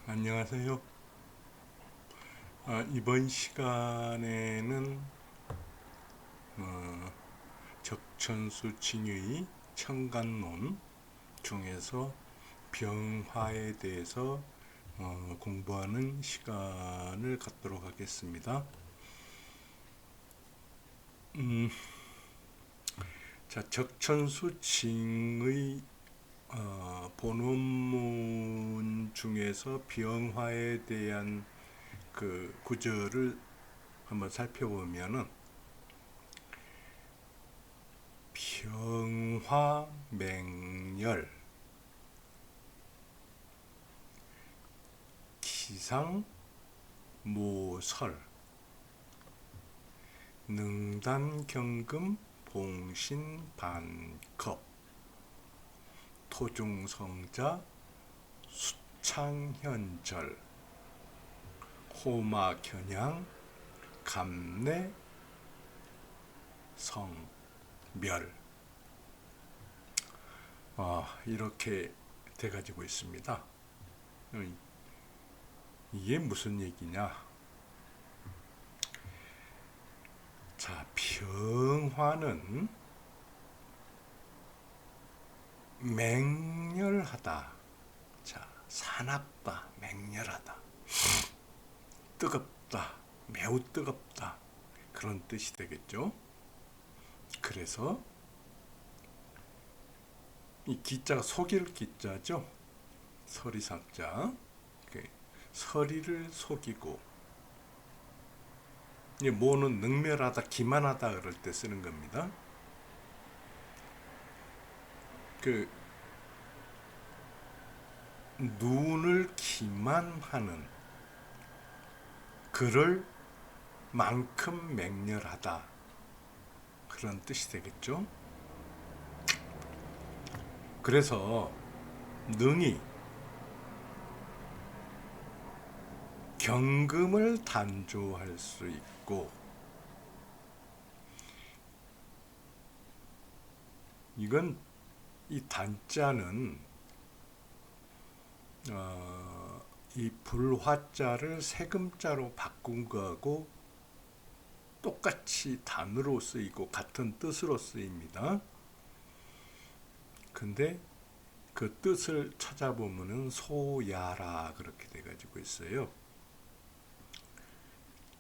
안녕하세요. 이번 시간에는 적천수 칭의 청간론 중에서 병화에 대해서 공부하는 시간을 갖도록 하겠습니다. 자, 적천수 칭의 본원문 중에서 병화에 대한 그 구절을 한번 살펴보면은 병화맹렬 기상모설 능단경금 봉신반컵 토중성자 수창현절 호마견양 감내 성멸 이렇게 돼가지고 있습니다. 이게 무슨 얘기냐? 자, 병화는 맹렬하다. 자, 사납다, 맹렬하다, 뜨겁다, 매우 뜨겁다, 그런 뜻이 되겠죠. 그래서 이 기자가 속일 기자죠. 서리삭자. 서리를 속이고, 뭐는 능멸하다, 기만하다 그럴 때 쓰는 겁니다. 그 눈을 기만하는 그럴 만큼 맹렬하다, 그런 뜻이 되겠죠. 그래서 능히 경금을 단조할 수 있고, 이건 이 단자는 이 불화자를 세금자로 바꾼 거하고 똑같이 단으로 쓰이고 같은 뜻으로 쓰입니다. 근데 그 뜻을 찾아보면은 소야라 그렇게 돼가지고 있어요.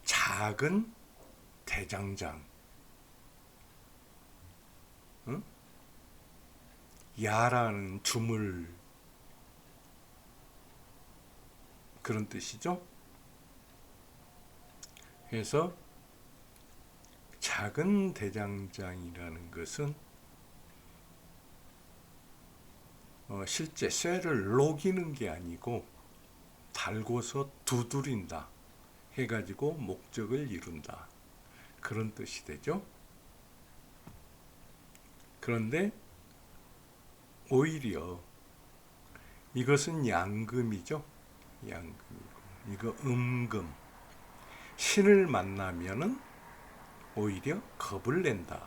작은 대장장, 응? 야라는 주물, 그런 뜻이죠. 그래서 작은 대장장이라는 것은 실제 쇠를 녹이는 게 아니고 달고서 두드린다 해가지고 목적을 이룬다, 그런 뜻이 되죠. 그런데 오히려 이것은 양금이죠. 양금이고 이거 음금, 신을 만나면은 오히려 겁을 낸다.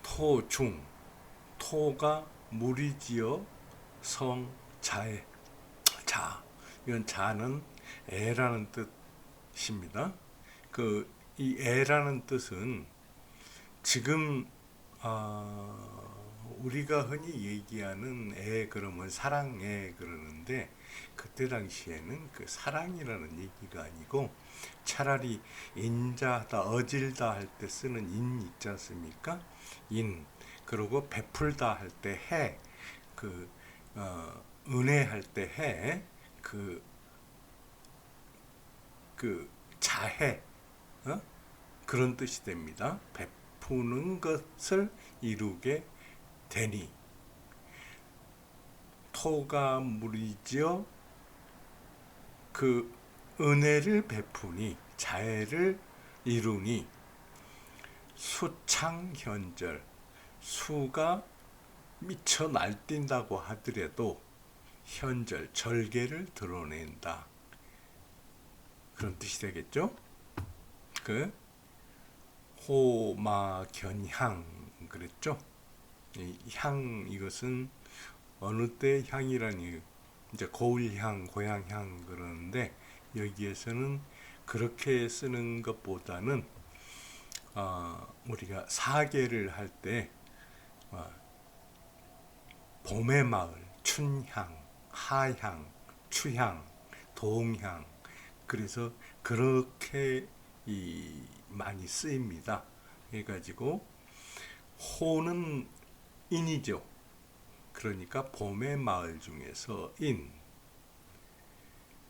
토중, 토가 물이지요. 성 자에, 자, 이건 자는 애라는 뜻입니다. 이 애라는 뜻은 지금 우리가 흔히 얘기하는 애 그러면 사랑애 그러는데, 그때 당시에는 그 사랑이라는 얘기가 아니고 차라리 인자하다, 어질다 할 때 쓰는 인 있지 않습니까? 인. 그리고 베풀다 할 때 해, 그 은혜할 때 해, 그 자해, 그런 뜻이 됩니다. 베푸는 것을 이루게 되니 토가 물이지요. 그 은혜를 베푸니, 자애를 이루니 수창현절, 수가 미쳐 날뛴다고 하더라도 현절, 절개를 드러낸다, 그런 뜻이 되겠죠. 그 호마견향 그랬죠. 이 향, 이것은 어느 때 향이라니 이제 고을향, 고향향 그러는데 여기에서는 그렇게 쓰는 것보다는 우리가 사계를 할 때 봄의 마을, 춘향, 하향, 추향, 동향 그래서 그렇게 많이 쓰입니다. 해가지고 호는 인이죠. 그러니까 봄의 마을 중에서 인,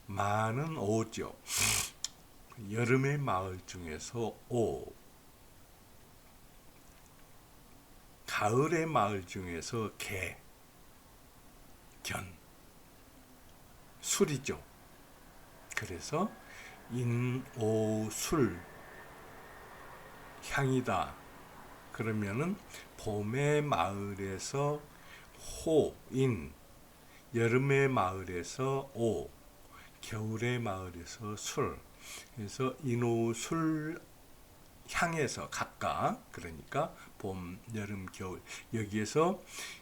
마는 오죠. 여름의 마을 중에서 오, 가을의 마을 중에서 개, 견, 술이죠. 그래서 인오술 향이다. 그러면은 봄의 마을에서 호, 인, 여름의 마을에서 오, 겨울의 마을에서 술. 그래서 인오술 향에서 각각 그러니까 봄, 여름, 겨울 여기에서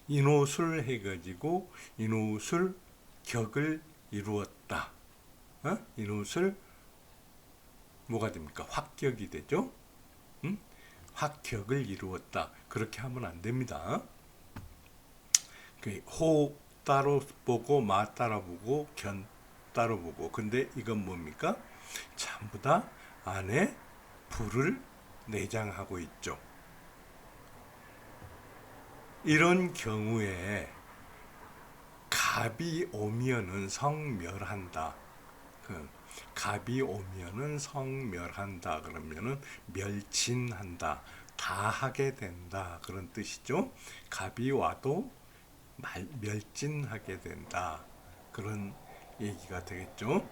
인오술 해가지고 인오술 격을 이루었다. 인오술 뭐가 됩니까? 확격이 되죠. 확격을 이루었다. 그렇게 하면 안 됩니다. 호 따로 보고 마 따라 보고 견 따로 보고 근데 이건 뭡니까? 전부 다 안에 불을 내장하고 있죠. 이런 경우에 갑이 오면은 성멸한다. 갑이 오면은 성멸한다. 그러면은 멸진한다. 다 하게 된다. 그런 뜻이죠. 갑이 와도 멸진하게 된다. 그런 얘기가 되겠죠.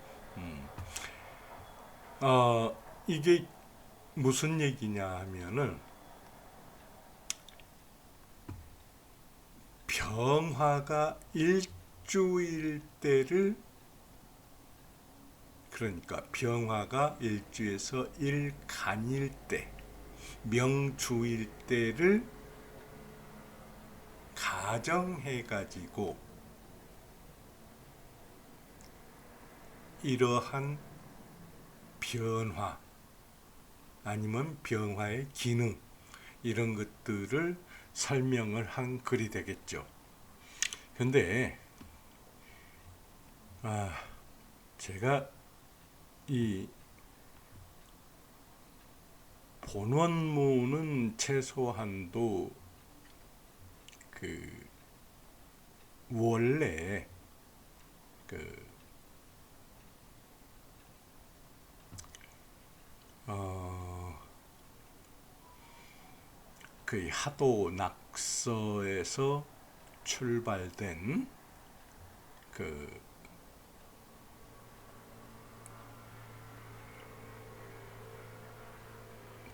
이게 무슨 얘기냐 하면은 병화가 일주일 때를 그러니까 병화가 일주에서 일간일 때 명주일 때를 가정해 가지고 이러한 변화 아니면 병화의 기능 이런 것들을 설명을 한 글이 되겠죠. 근데 제가 이 본원문은 최소한도 원래 하도 낙서에서 출발된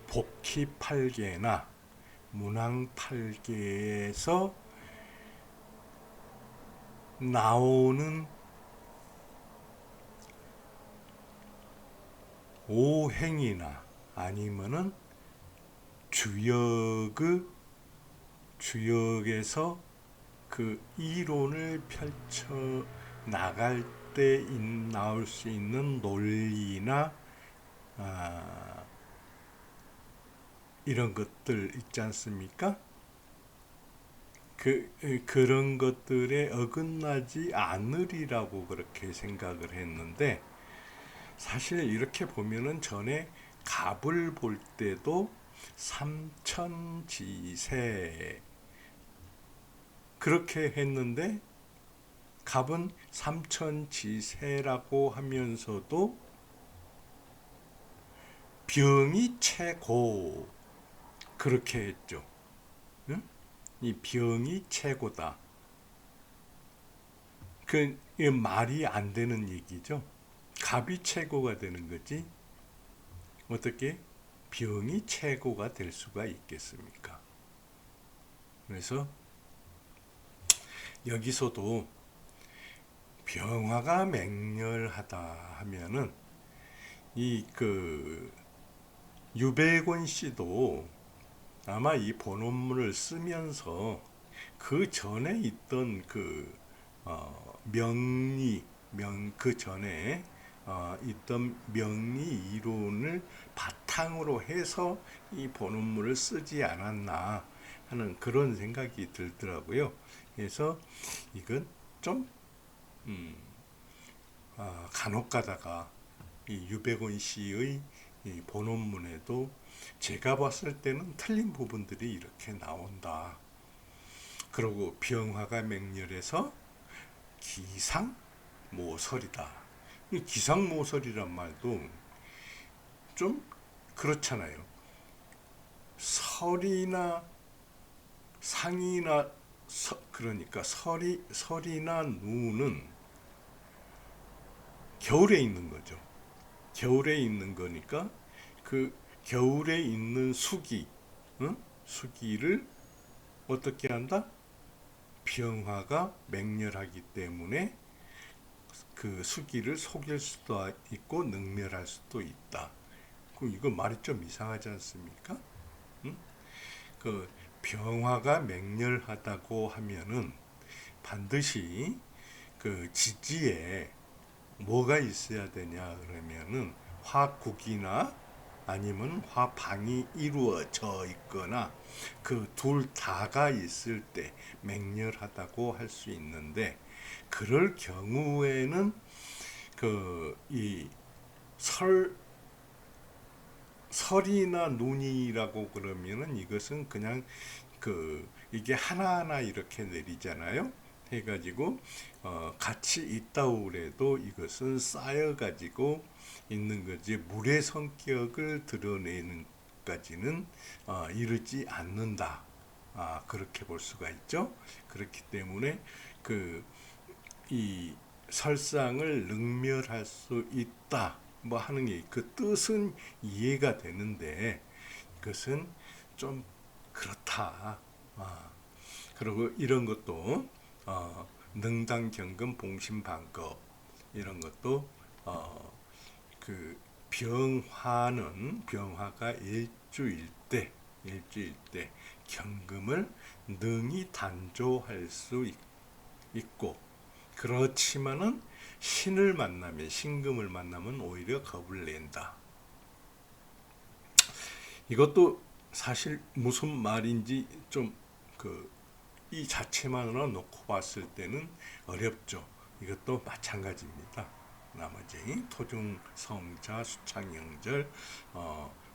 복희 8개나 문왕 8개에서 나오는 오행이나 아니면은 주역에서 그 이론을 펼쳐 나갈 때 나올 수 있는 논리나 이런 것들 있지 않습니까? 그런 것들에 어긋나지 않으리라고 그렇게 생각을 했는데 사실 이렇게 보면은 전에 갑을 볼 때도 삼천지세 그렇게 했는데 갑은 삼천지세라고 하면서도 병이 최고 그렇게 했죠. 응? 이 병이 최고다. 말이 안 되는 얘기죠. 갑이 최고가 되는 거지. 어떻게 병이 최고가 될 수가 있겠습니까? 그래서 여기서도 병화가 맹렬하다 하면은 유백원 씨도 아마 이 본원문을 쓰면서 그 전에 있던 그 전에 있던 명리 이론을 바탕으로 해서 이 본원문을 쓰지 않았나 하는 그런 생각이 들더라고요. 그래서 이건 좀 간혹 가다가 이 유백원 씨의 이 본원문에도 제가 봤을 때는 틀린 부분들이 이렇게 나온다. 그리고 병화가 맹렬해서 기상모설이다. 이 기상모설이란 말도 좀 그렇잖아요. 설이나 상이나 그러니까 설이나 누는 겨울에 있는 거죠. 겨울에 있는 거니까 그 겨울에 있는 수기, 수기를 어떻게 한다? 병화가 맹렬하기 때문에 그 수기를 속일 수도 있고 능멸할 수도 있다. 이거 말이 좀 이상하지 않습니까? 응? 그 병화가 맹렬하다고 하면은 반드시 그 지지에 뭐가 있어야 되냐 그러면은 화국이나 아니면 화방이 이루어져 있거나 그 둘 다가 있을 때 맹렬하다고 할 수 있는데, 그럴 경우에는 그 이 설이나 눈이라고 그러면은 이것은 그냥 이게 하나하나 이렇게 내리잖아요. 해가지고 같이 있다고 그래도 이것은 쌓여가지고 있는 거지 물의 성격을 드러내는 까지는 이르지 않는다. 그렇게 볼 수가 있죠. 그렇기 때문에 이 설상을 능멸할 수 있다. 뭐 하는 게 그 뜻은 이해가 되는데 그것은 좀 그렇다. 그리고 이런 것도 능당경금 봉신반급 이런 것도 그 병화가 일주일 때 경금을 능히 단조할 수 있고, 그렇지만은 신금을 만나면 오히려 겁을 낸다. 이것도 사실 무슨 말인지 좀 이 자체만으로 놓고 봤을 때는 어렵죠. 이것도 마찬가지입니다. 나머지 토중, 성자, 수창, 영절,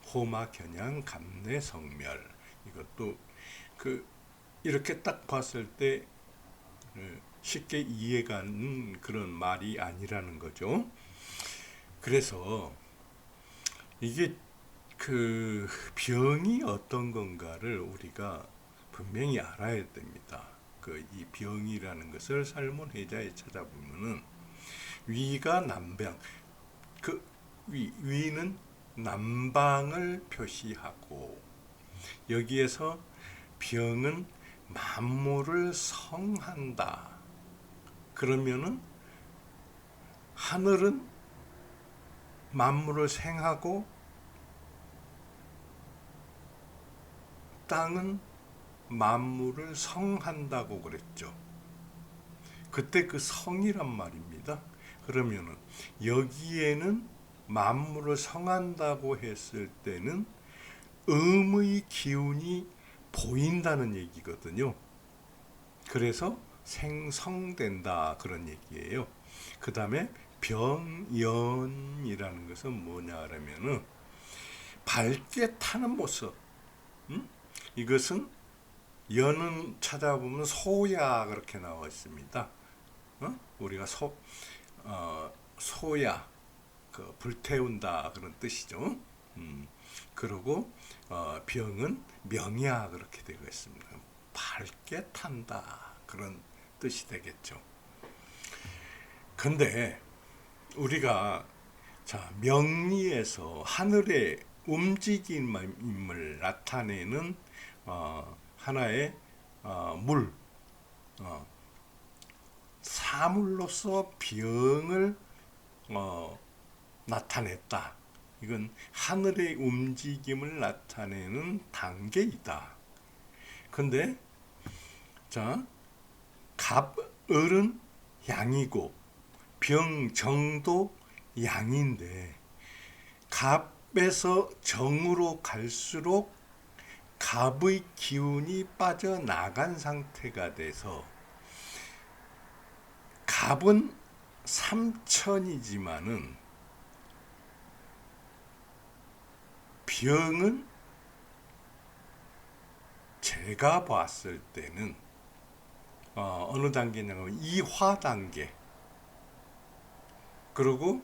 호마, 견양, 감내, 성멸, 이것도 이렇게 딱 봤을 때 쉽게 이해가는 그런 말이 아니라는 거죠. 그래서 이게 병이 어떤 건가를 우리가 분명히 알아야 됩니다. 이 병이라는 것을 살문해자에 찾아보면은 위가 남방, 위는 남방을 표시하고, 여기에서 병은 만물을 성한다. 그러면은 하늘은 만물을 생하고 땅은 만물을 성한다고 그랬죠. 그때 그 성이란 말입니다. 그러면은 여기에는 만물을 성한다고 했을 때는 음의 기운이 보인다는 얘기거든요. 그래서 생성된다 그런 얘기예요. 그 다음에 병연이라는 것은 뭐냐 그러면은 밝게 타는 모습. 이것은 연은 찾아보면 소야 그렇게 나와 있습니다. 우리가 소야 불태운다 그런 뜻이죠. 그리고 병은 명야 그렇게 되고 있습니다. 밝게 탄다 그런 뜻이 되겠죠. 근데 우리가 명리에서 하늘의 움직임을 나타내는 하나의 물, 사물로서 병을 나타냈다. 이건 하늘의 움직임을 나타내는 단계이다. 근데 갑을은 양이고 병정도 양인데 갑에서 정으로 갈수록 갑의 기운이 빠져나간 상태가 돼서 갑은 삼천이지만은 병은 제가 봤을 때는 어느 단계냐면 이화 단계, 그리고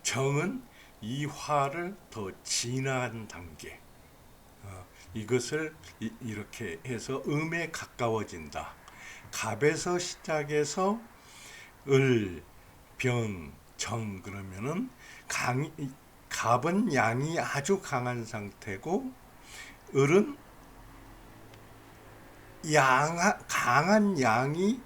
정은 이화를 더 진한 단계, 이것을 이렇게 해서 음에 가까워진다. 갑에서 시작해서 을, 병, 정 그러면은 갑은 양이 아주 강한 상태고 을은 강한 양이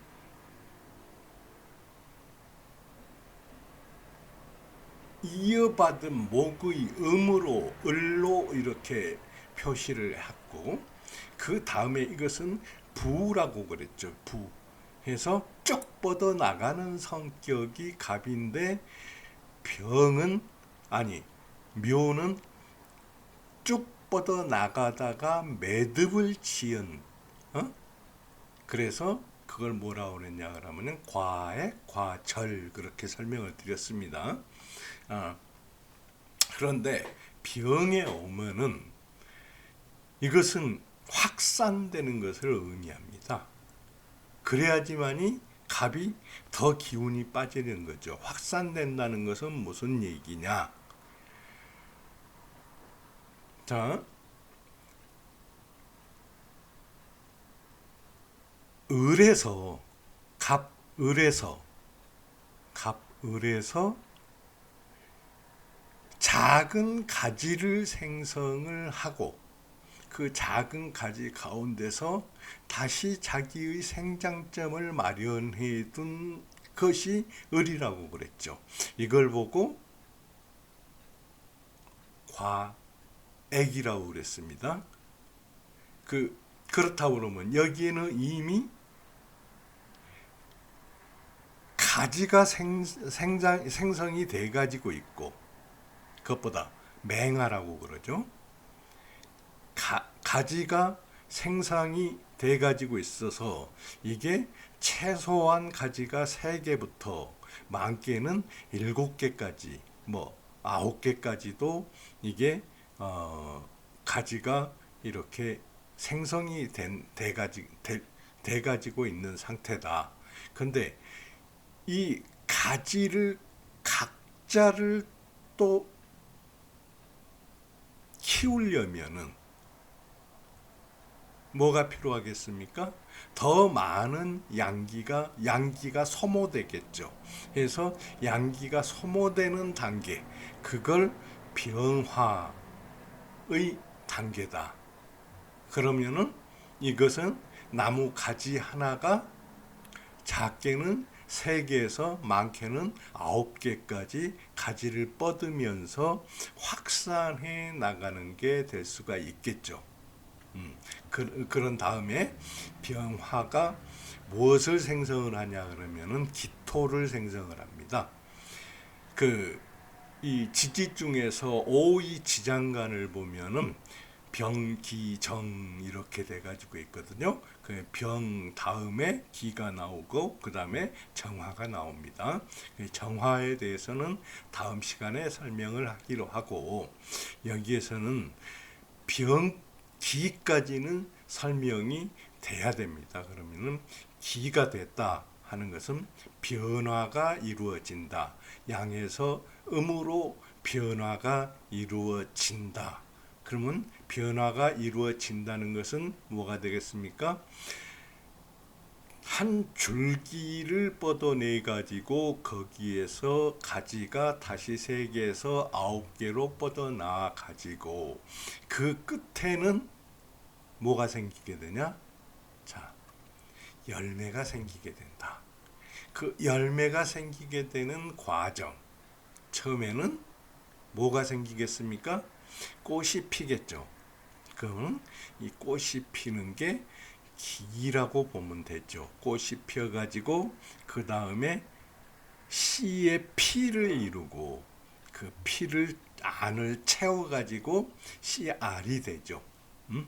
이어받은 목의 음으로 을로 이렇게 표시를 했고, 그 다음에 이것은 부라고 그랬죠. 부 해서 쭉 뻗어 나가는 성격이 갑인데, 병은 아니 묘는 쭉 뻗어 나가다가 매듭을 지은, 그래서 그걸 뭐라고 그랬냐 그러면은 과액 과절, 그렇게 설명을 드렸습니다. 그런데 병에 오면은 이것은 확산되는 것을 의미합니다. 그래야지만이 갑이 더 기운이 빠지는 거죠. 확산된다는 것은 무슨 얘기냐? 자, 을에서 갑을에서 작은 가지를 생성을 하고 그 작은 가지 가운데서 다시 자기의 생장점을 마련해 둔 것이 을이라고 그랬죠. 이걸 보고 과액이라고 그랬습니다. 그렇다고 그러면 여기에는 이미 가지가 생성이 돼 가지고 있고, 그것보다 맹하라고 그러죠. 가지가 생성이 돼 가지고 있어서 이게 최소한 가지가 3개부터 많게는 7개까지, 뭐 9개까지도 이게 가지가 이렇게 생성이 돼 가지고 있는 상태다. 근데 이 가지를 각자를 또 키우려면은 뭐가 필요하겠습니까? 더 많은 양기가 소모되겠죠. 그래서 양기가 소모되는 단계, 그걸 병화의 단계다. 그러면은 이것은 나무 가지 하나가 작게는 3개에서 많게는 9개까지 가지를 뻗으면서 확산해 나가는 게 될 수가 있겠죠. 그런 다음에 병화가 무엇을 생성을 하냐 그러면은 기토를 생성을 합니다. 이 지지 중에서 오이 지장간을 보면은 병기정 이렇게 돼 가지고 있거든요. 그 병 다음에 기가 나오고 그 다음에 정화가 나옵니다. 정화에 대해서는 다음 시간에 설명을 하기로 하고, 여기에서는 기까지는 설명이 돼야 됩니다. 그러면은 기가 됐다 하는 것은 변화가 이루어진다. 양에서 음으로 변화가 이루어진다. 그러면 변화가 이루어진다는 것은 뭐가 되겠습니까? 한 줄기를 뻗어내 가지고 거기에서 가지가 다시 3개에서 9개로 뻗어나 가지고 그 끝에는 뭐가 생기게 되냐? 자, 열매가 생기게 된다. 그 열매가 생기게 되는 과정, 처음에는 뭐가 생기겠습니까? 꽃이 피겠죠. 그럼 이 꽃이 피는 게 기라고 보면 되죠. 꽃이 피어가지고 그 다음에 씨의 피를 이루고 그 피를 안을 채워가지고 씨알이 되죠. 음?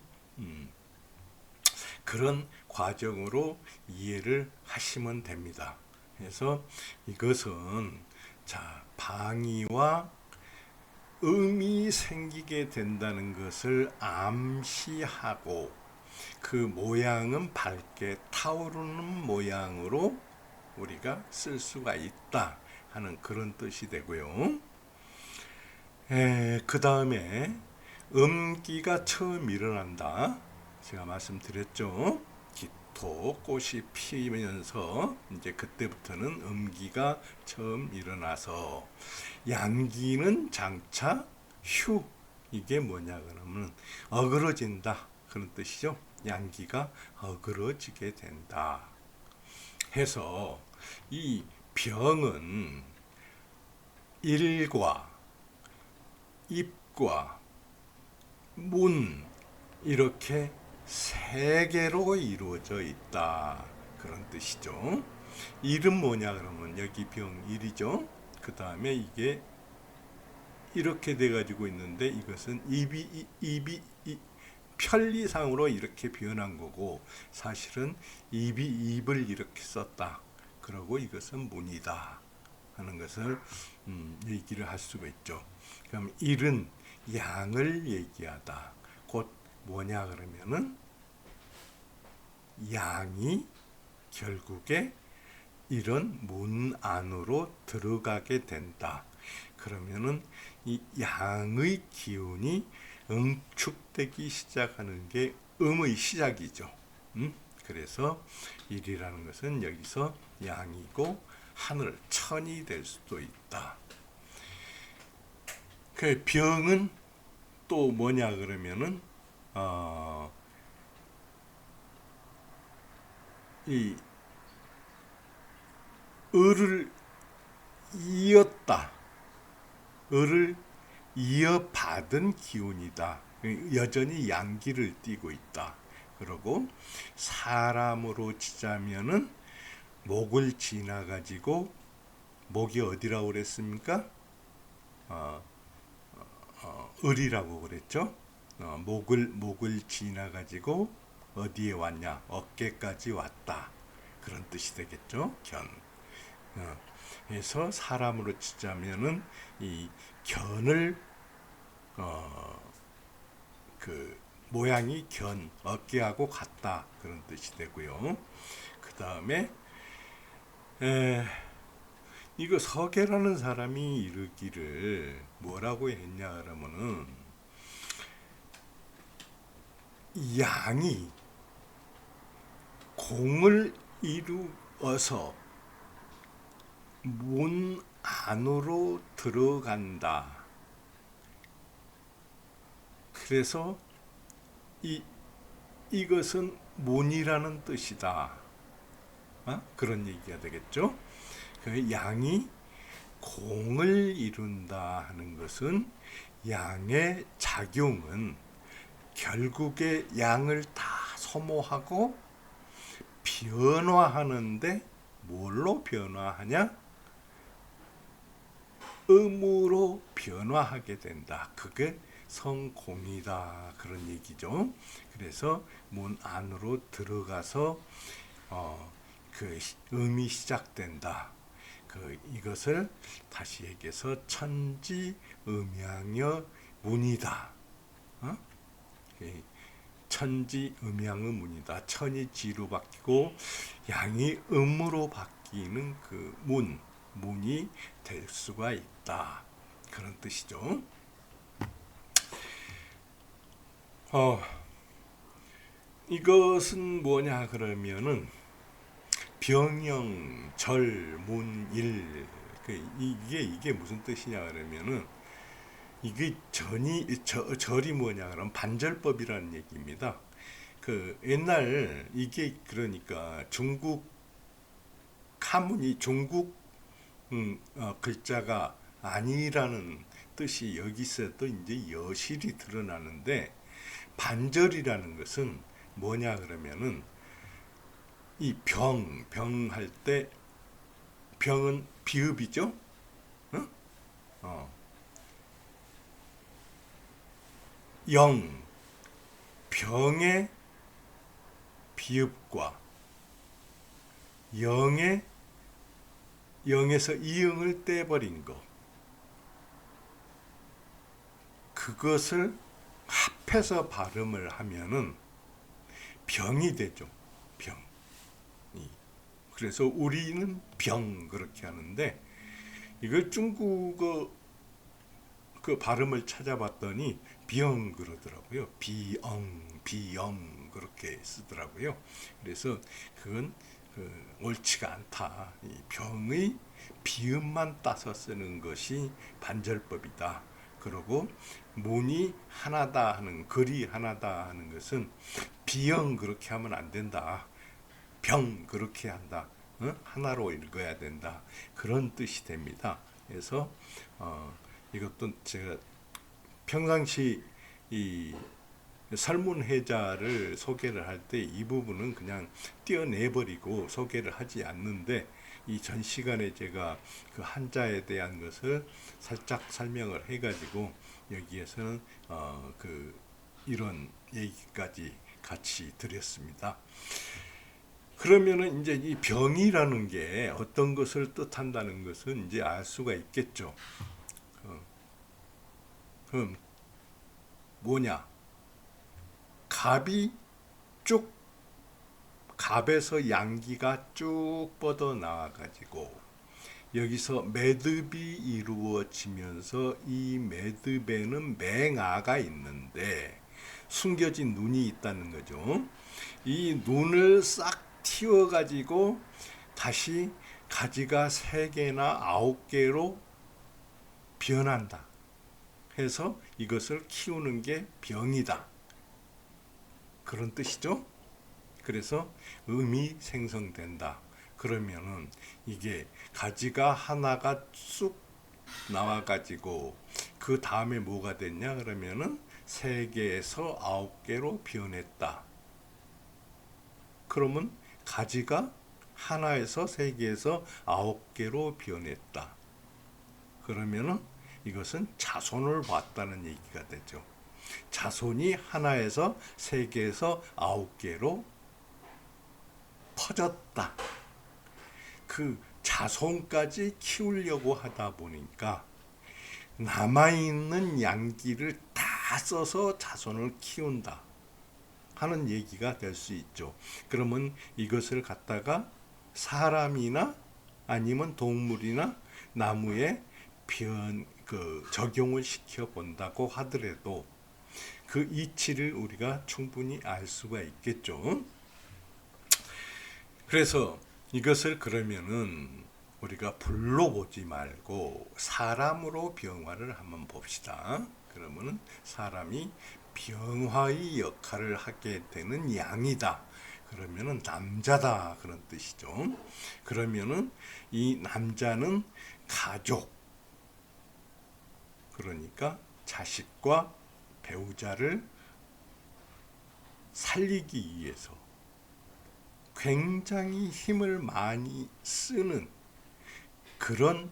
그런 과정으로 이해를 하시면 됩니다. 그래서 이것은 자 방위와 음이 생기게 된다는 것을 암시하고 그 모양은 밝게 타오르는 모양으로 우리가 쓸 수가 있다 하는 그런 뜻이 되고요. 그 다음에 음기가 처음 일어난다. 제가 말씀드렸죠. 기토 꽃이 피면서 이제 그때부터는 음기가 처음 일어나서 양기는 장차 휴 이게 뭐냐 그러면 어그러진다 그런 뜻이죠. 양기가 어그러지게 된다 해서 이 병은 일과 입과 문 이렇게 세 개로 이루어져 있다 그런 뜻이죠. 일은 뭐냐 그러면 여기 병 일이죠. 그 다음에 이게 이렇게 돼 가지고 있는데 이것은 입이 편리상으로 이렇게 표현한 거고 사실은 입이 입을 이렇게 썼다. 그러고 이것은 문이다 하는 것을 얘기를 할 수가 있죠. 그럼 일은 양을 얘기하다. 곧 뭐냐 그러면은 양이 결국에 이런 문 안으로 들어가게 된다. 그러면은 이 양의 기운이 응축되기 시작하는 게 음의 시작이죠. 그래서 일이라는 것은 여기서 양이고 하늘 천이 될 수도 있다. 그 병은 또 뭐냐 그러면은 이 을을 이었다. 을을 이어받은 기운이다. 여전히 양기를 띠고 있다. 그리고 사람으로 치자면은 목을 지나가지고 목이 어디라고 그랬습니까? 을이라고 그랬죠. 목을 지나가지고 어디에 왔냐? 어깨까지 왔다. 그런 뜻이 되겠죠. 견. 그래서 사람으로 치자면은 이 견을 그 모양이 견 어깨하고 같다 그런 뜻이 되고요. 그 다음에 이거 서계라는 사람이 이르기를 뭐라고 했냐 그러면은 양이 공을 이루어서 문 안으로 들어간다. 그래서 이것은 문이라는 뜻이다. 그런 얘기가 되겠죠. 그 양이 공을 이룬다 하는 것은 양의 작용은 결국에 양을 다 소모하고 변화하는데 뭘로 변화하냐? 음으로 변화하게 된다. 그게 성공이다. 그런 얘기죠. 그래서 문 안으로 들어가서 그 음이 시작된다. 이것을 다시 얘기해서 천지음양의 문이다. 천지음양의 문이다. 천이 지로 바뀌고 양이 음으로 바뀌는 그 문이 될 수가 있다. 그런 뜻이죠. 이것은 뭐냐 그러면은 병영, 절, 문, 일 이게 무슨 뜻이냐 그러면은 이게 절이 뭐냐 그러면 반절법이라는 얘기입니다. 그 옛날 이게 그러니까 중국 가문이 중국 글자가 아니라는 뜻이 여기서도 이제 여실히 드러나는데 반절이라는 것은 뭐냐 그러면은 이 병할 때 병은 비읍이죠. 응? 영, 병의 비읍과 영에서 이응을 떼버린 거, 그것을 합해서 발음을 하면은 병이 되죠. 병. 그래서 우리는 병 그렇게 하는데, 이걸 중국어 그 발음을 찾아봤더니 비영 그러더라고요. 비영 그렇게 쓰더라고요. 그래서 그건 옳지가 않다. 이 병의 비음만 따서 쓰는 것이 반절법이다. 그러고 문이 하나다 하는, 글이 하나다 하는 것은 비영 그렇게 하면 안 된다. 병 그렇게 한다. 하나로 읽어야 된다. 그런 뜻이 됩니다. 그래서 이것도 제가 평상시 이 설문해자를 소개를 할 때 이 부분은 그냥 떼어내버리고 소개를 하지 않는데, 이 전 시간에 제가 그 한자에 대한 것을 살짝 설명을 해가지고 여기에서는 이런 얘기까지 같이 드렸습니다. 그러면은 이제 이 병이라는 게 어떤 것을 뜻한다는 것은 이제 알 수가 있겠죠. 그럼 뭐냐? 갑이 쭉, 갑에서 양기가 쭉 뻗어 나와 가지고 여기서 매듭이 이루어지면서 이 매듭에는 맹아가 있는데 숨겨진 눈이 있다는 거죠. 이 눈을 싹 틔워 가지고 다시 가지가 3개나 9개로 변한다 해서 이것을 키우는 게 병이다, 그런 뜻이죠. 그래서 음이 생성된다. 그러면은 이게 가지가 하나가 쑥 나와가지고 그 다음에 뭐가 됐냐 그러면은 3개에서 9개로 변했다. 그러면 가지가 하나에서 3개에서 9개로 변했다. 그러면은 이것은 자손을 봤다는 얘기가 되죠. 자손이 하나에서 3개에서 9개로 퍼졌다. 그 자손까지 키우려고 하다 보니까 남아있는 양기를 다 써서 자손을 키운다 하는 얘기가 될 수 있죠. 그러면 이것을 갖다가 사람이나 아니면 동물이나 나무에 적용을 시켜 본다고 하더라도 그 이치를 우리가 충분히 알 수가 있겠죠. 그래서 이것을 그러면은 우리가 불로 보지 말고 사람으로 병화를 한번 봅시다. 그러면은 사람이 병화의 역할을 하게 되는 양이다. 그러면은 남자다, 그런 뜻이죠. 그러면은 이 남자는 가족, 그러니까 자식과 배우자를 살리기 위해서 굉장히 힘을 많이 쓰는 그런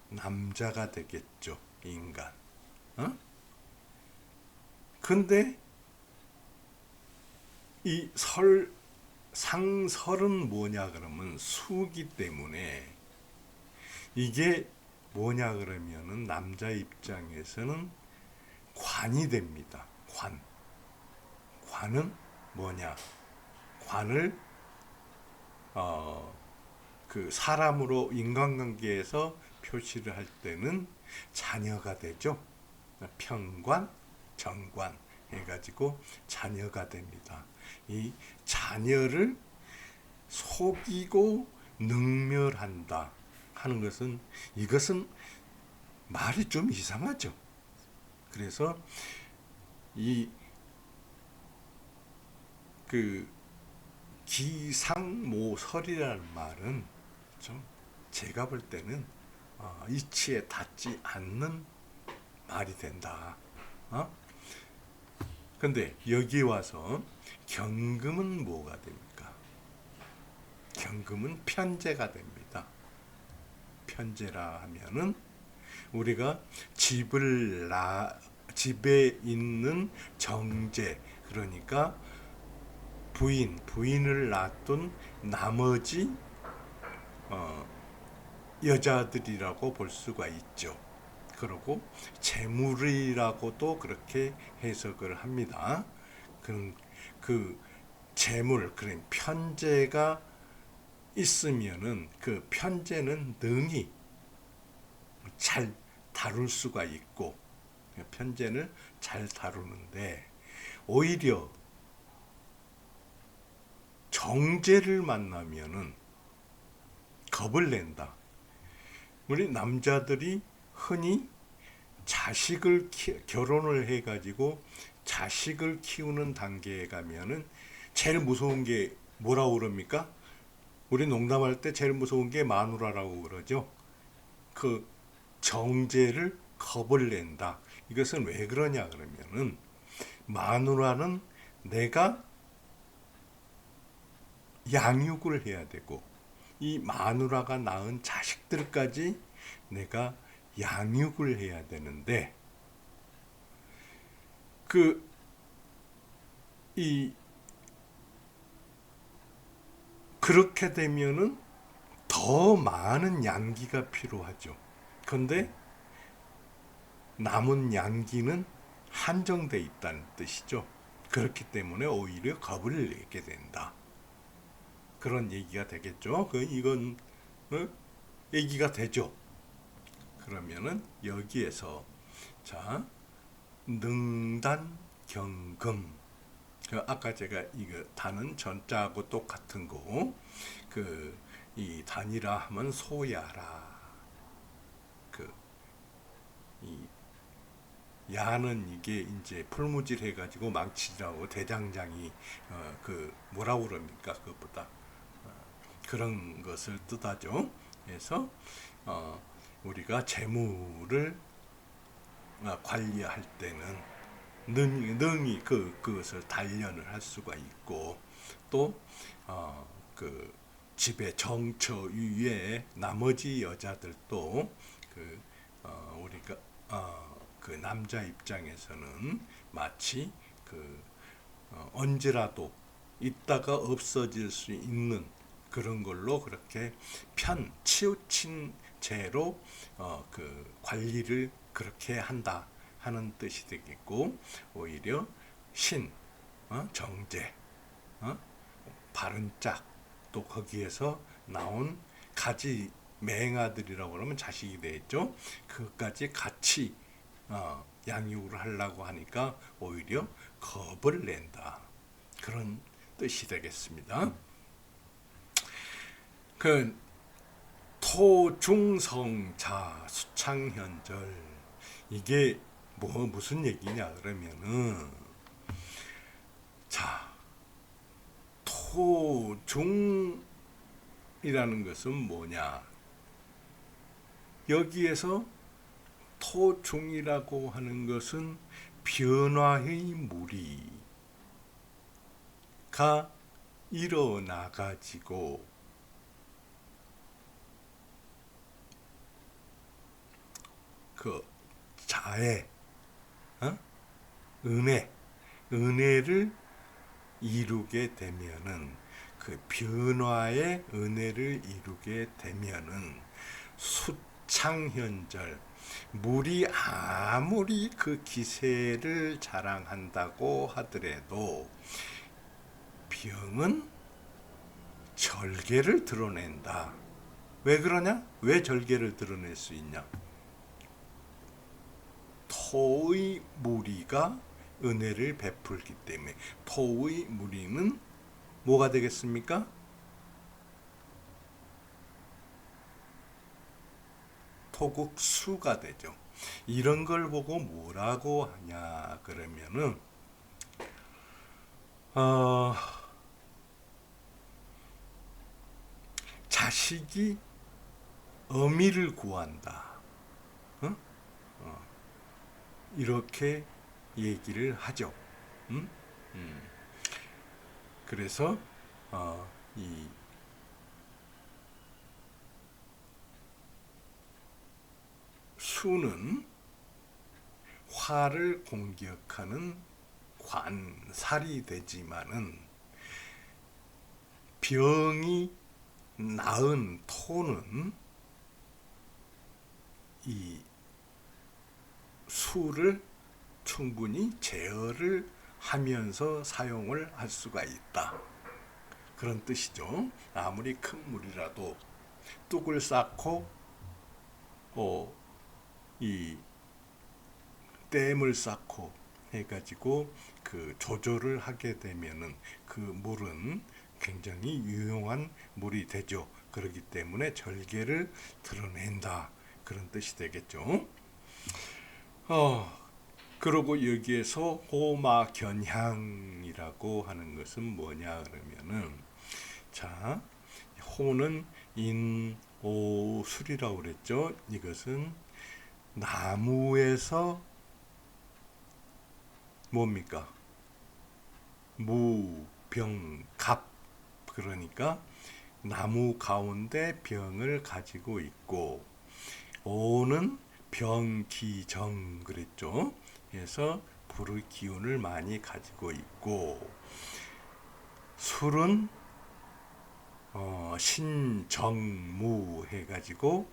남자가 되겠죠, 인간. 근데 이 상설은 뭐냐 그러면 수기 때문에 이게 뭐냐 그러면은 남자 입장에서는 관이 됩니다. 관은 뭐냐? 관을 그 사람으로 인간관계에서 표시를 할 때는 자녀가 되죠. 평관, 정관 해가지고 자녀가 됩니다. 이 자녀를 속이고 능멸한다 하는 것은, 이것은 말이 좀 이상하죠. 그래서 그 기상모설이라는 말은 좀 제가 볼 때는 이치에 닿지 않는 말이 된다. 근데 여기 와서 경금은 뭐가 됩니까? 경금은 편재가 됩니다. 편재라 하면은 우리가 집에 있는 정제, 그러니까 부인을 낳았던 나머지 여자들이라고 볼 수가 있죠. 그리고 재물이라고도 그렇게 해석을 합니다. 그 재물, 그런 편재가 있으면은 그 편재는 능히 잘 다룰 수가 있고, 편재를 잘 다루는데 오히려 정제를 만나면은 겁을 낸다. 우리 남자들이 흔히 결혼을 해가지고 자식을 키우는 단계에 가면은 제일 무서운 게 뭐라고 그럽니까? 우리 농담할 때 제일 무서운 게 마누라라고 그러죠. 그 정제를 겁을 낸다. 이것은 왜 그러냐 그러면은 마누라는 내가 양육을 해야 되고 이 마누라가 낳은 자식들까지 내가 양육을 해야 되는데 그렇게 되면은 더 많은 양기가 필요하죠. 그런데 남은 양기는 한정돼 있다는 뜻이죠. 그렇기 때문에 오히려 겁을 내게 된다. 그런 얘기가 되겠죠. 이건 얘기가 되죠. 그러면은 여기에서 자, 능단경금, 아까 제가 이거 단은 전자하고 똑같은 거, 이 단이라 하면 소야라. 이 야는 이게 이제 풀무질 해가지고 망치라고 대장장이 뭐라고 그럽니까? 그것보다 그런 것을 뜻하죠. 그래서 우리가 재물을 관리할 때는 능히 그것을 단련을 할 수가 있고, 또 집의 정처 위에 나머지 여자들도 우리가 그 남자 입장에서는 마치 언제라도 있다가 없어질 수 있는 그런 걸로 그렇게 치우친 채로 관리를 그렇게 한다 하는 뜻이 되겠고, 오히려 정제, 바른 짝, 또 거기에서 나온 가지 맹아들이라고 그러면 자식이 되겠죠. 그것까지 같이 양육을 하려고 하니까 오히려 겁을 낸다. 그런 뜻이 되겠습니다. 토중성자 수창현절, 이게 무슨 얘기냐 그러면은, 자, 토중이라는 것은 뭐냐? 여기에서 토중이라고 하는 것은 변화의 무리가 일어나 가지고 자애, 은혜를 이루게 되면은, 그 변화의 은혜를 이루게 되면은 수창현절, 물이 아무리 그 기세를 자랑한다고 하더라도 병은 절개를 드러낸다. 왜 그러냐? 왜 절개를 드러낼 수 있냐? 토의 무리가 은혜를 베풀기 때문에. 토의 무리는 뭐가 되겠습니까? 토국수가 되죠. 이런 걸 보고 뭐라고 하냐 그러면은 자식이 어미를 구한다. 이렇게 얘기를 하죠. 그래서 이 수는 화를 공격하는 관살이 되지만은 병이 나은 토는 이 수를 충분히 제어를 하면서 사용을 할 수가 있다. 그런 뜻이죠. 아무리 큰 물이라도 뚝을 쌓고 이 댐을 쌓고 해가지고 그 조절을 하게 되면은 그 물은 굉장히 유용한 물이 되죠. 그렇기 때문에 절개를 드러낸다. 그런 뜻이 되겠죠. 그리고 여기에서 호마견향이라고 하는 것은 뭐냐 그러면은, 자, 호는 인오술이라고 그랬죠. 이것은 나무에서 뭡니까? 무, 병, 갑. 그러니까 나무 가운데 병을 가지고 있고, 오는 병기정 그랬죠. 그래서 불의 기운을 많이 가지고 있고, 술은 신정무 해가지고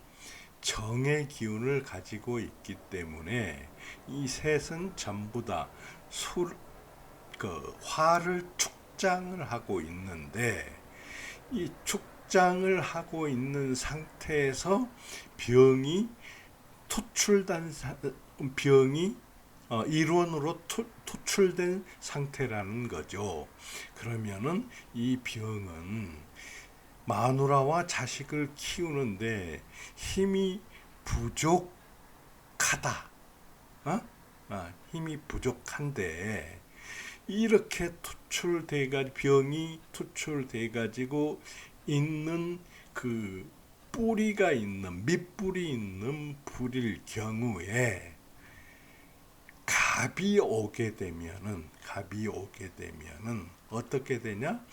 정의 기운을 가지고 있기 때문에 이 셋은 전부 다 화를 축장을 하고 있는데, 이 축장을 하고 있는 상태에서 병이 병이 일원으로 토출된 상태라는 거죠. 그러면은 이 병은 마누라와 자식을 키우는데 힘이 부족하다. 힘이 부족한데 이렇게 병이 투출돼 가지고 있는 그 뿌리가 있는 밑뿌리 있는 불일 경우에 갑이 오게 되면은 어떻게 되냐?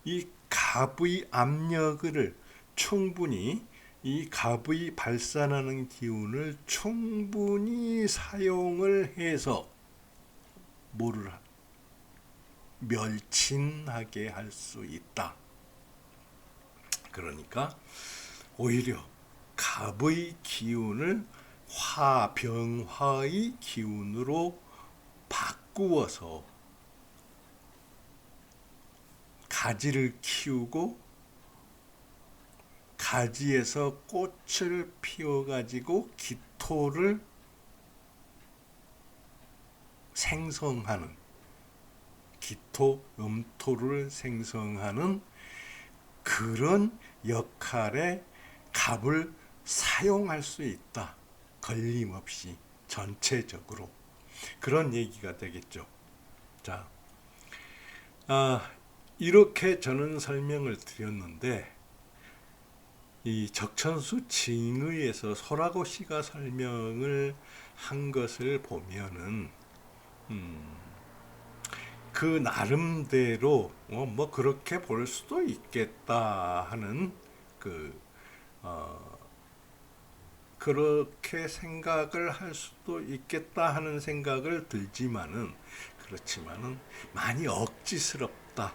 이 갑의 압력을 충분히, 이 갑의 발산하는 기운을 충분히 사용을 해서 뭐를 멸진하게 할 수 있다. 그러니까 오히려 갑의 기운을 병화의 기운으로 바꾸어서 가지를 키우고 가지에서 꽃을 피워가지고 기토를 생성하는, 음토를 생성하는 그런 역할에 갑을 사용할 수 있다. 걸림없이 전체적으로. 그런 얘기가 되겠죠. 자, 이렇게 저는 설명을 드렸는데, 이 적천수 징의에서 소라고 씨가 설명을 한 것을 보면은 그 나름대로 뭐 그렇게 볼 수도 있겠다 하는 그렇게 생각을 할 수도 있겠다 하는 생각을 그렇지만은 많이 억지스럽다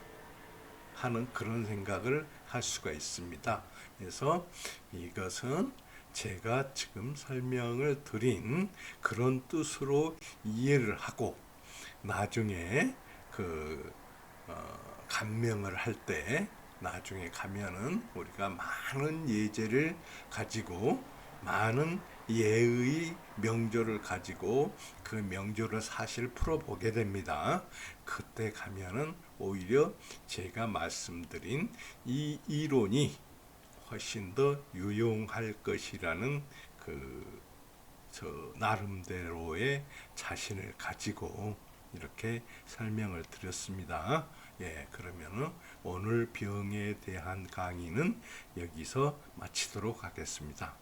하는 그런 생각을 할 수가 있습니다. 그래서 이것은 제가 지금 설명을 드린 그런 뜻으로 이해를 하고, 나중에 감명을 할 때, 나중에 가면은 우리가 많은 예제를 가지고 많은 예의 명조를 가지고 그 명조를 사실 풀어보게 됩니다. 그때 가면은 오히려 제가 말씀드린 이 이론이 훨씬 더 유용할 것이라는 저 나름대로의 자신을 가지고 이렇게 설명을 드렸습니다. 예, 그러면은 오늘 병에 대한 강의는 여기서 마치도록 하겠습니다.